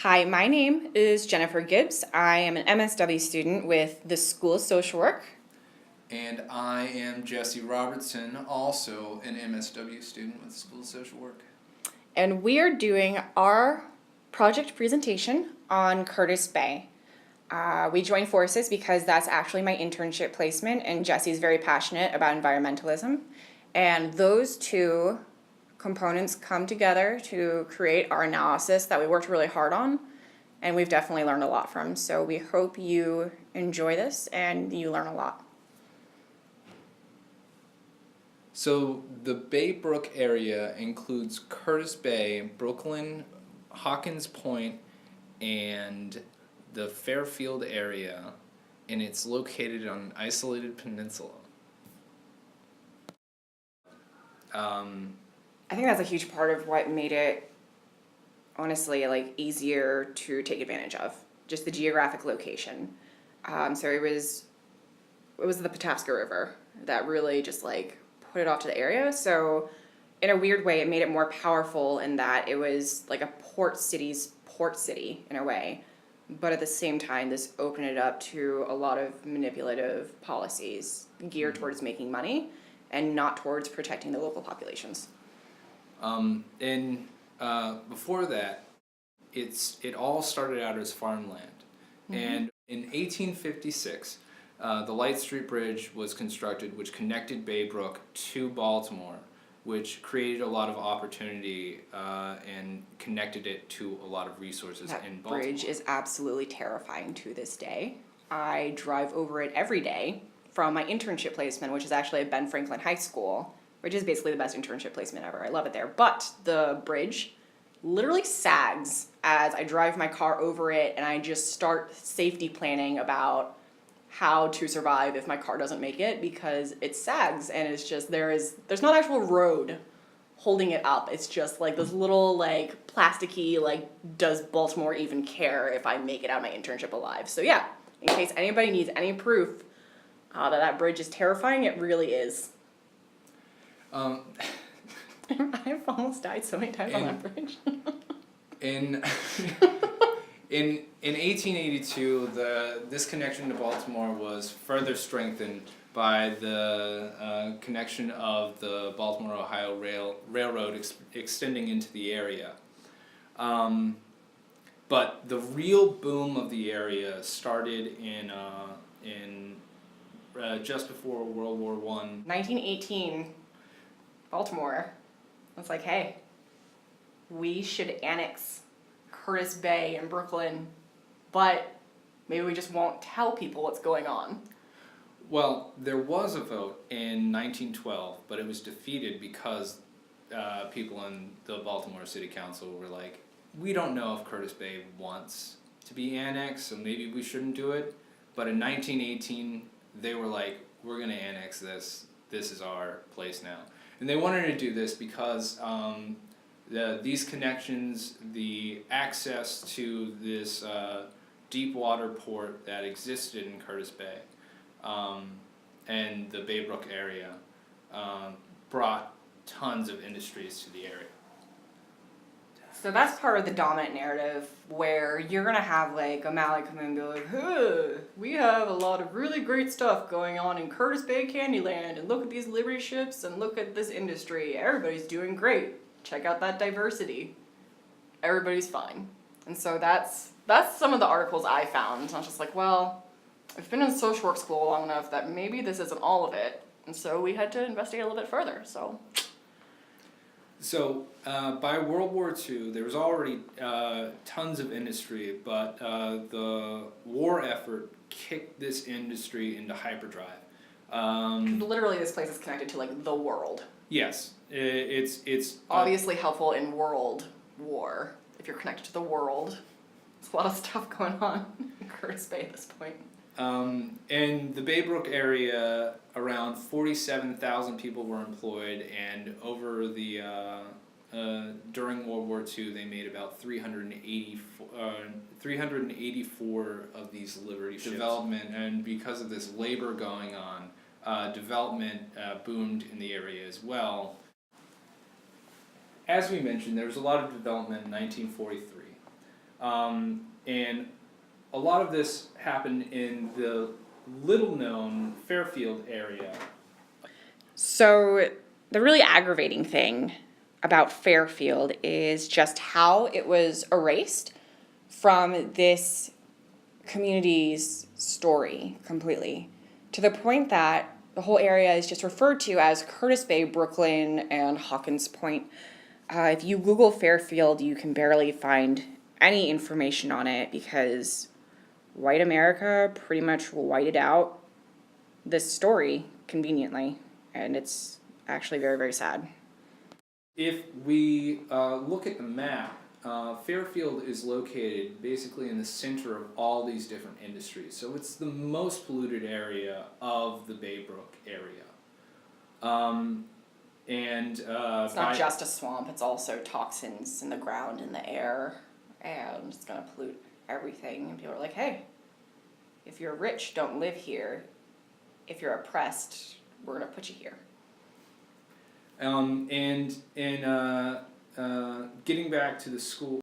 Hi, my name is Jennifer Gibbs. I am an MSW student with the School of Social Work. And I am Jesse Robertson, also an MSW student with the School of Social Work. And we are doing our project presentation on Curtis Bay. We joined forces because that's actually my internship placement, and Jesse's very passionate about environmentalism. And those two components come together to create our analysis that we worked really hard on, and we've definitely learned a lot from. So we hope you enjoy this and you learn a lot. So the Baybrook area includes Curtis Bay, Brooklyn, Hawkins Point, and the Fairfield area, and it's located on an isolated peninsula. I think that's a huge part of what made it, honestly, like easier to take advantage of. Just the geographic location. So it was the Pataska River that really just like put it off to the area. So in a weird way, it made it more powerful in that it was like a port city in a way. But at the same time, this opened it up to a lot of manipulative policies geared towards making money and not towards protecting the local populations. Before that, it all started out as farmland. And in 1856, the Light Street Bridge was constructed, which connected Baybrook to Baltimore, which created a lot of opportunity and connected it to a lot of resources That in Baltimore. bridge is absolutely terrifying to this day. I drive over it every day from my internship placement, which is actually at Ben Franklin High School, which is basically the best internship placement ever. I love it there. But the bridge literally sags as I drive my car over it, and I just start safety planning about how to survive if my car doesn't make it, because it sags and it's just there's not actual road holding it up. It's just like this little like plasticky like, does Baltimore even care if I make it out of my internship alive? So yeah, in case anybody needs any proof that bridge is terrifying, it really is. I've almost died so many times on that bridge. In in 1882, this connection to Baltimore was further strengthened by the connection of the Baltimore-Ohio Railroad extending into the area. But the real boom of the area started in just before World War I. 1918, Baltimore. It's like, hey, we should annex Curtis Bay in Brooklyn, but maybe we just won't tell people what's going on. Well, there was a vote in 1912, but it was defeated because people in the Baltimore City Council were like, we don't know if Curtis Bay wants to be annexed, so maybe we shouldn't do it. But in 1918, they were like, we're going to annex this. This is our place now. And they wanted to do this because these connections, the access to this deep water port that existed in Curtis Bay and the Baybrook area brought tons of industries to the area. So that's part of the dominant narrative where you're going to have like O'Malley come in and be like, huh, we have a lot of really great stuff going on in Curtis Bay Candyland, and look at these Liberty ships and look at this industry. Everybody's doing great. Check out that diversity. Everybody's fine. And so that's some of the articles I found. And I was just like, well, I've been in social work school long enough that maybe this isn't all of it. And so we had to investigate a little bit further. So by World War II, there was already tons of industry, but the war effort kicked this industry into hyperdrive. Literally, this place is connected to like the world. Yes, it's obviously helpful in world war if you're connected to the world. There's a lot of stuff going on in Curtis Bay at this point. In the Baybrook area, around 47,000 people were employed, and over the during World War II, they made about 384 of these Liberty ships. Development, and because of this labor going on, development boomed in the area as well. As we mentioned, there was a lot of development in 1943. And a lot of this happened in the little-known Fairfield area. So the really aggravating thing about Fairfield is just how it was erased from this community's story completely, to the point that the whole area is just referred to as Curtis Bay, Brooklyn, and Hawkins Point. If you Google Fairfield, you can barely find any information on it because white America pretty much whited out this story conveniently, and it's actually very, very sad. If we look at the map, Fairfield is located basically in the center of all these different industries. So it's the most polluted area of the Baybrook area. It's not just a swamp, it's also toxins in the ground, in the air, and it's gonna pollute everything. And people are like, hey, if you're rich, don't live here. If you're oppressed, we're gonna put you here. And getting back to the school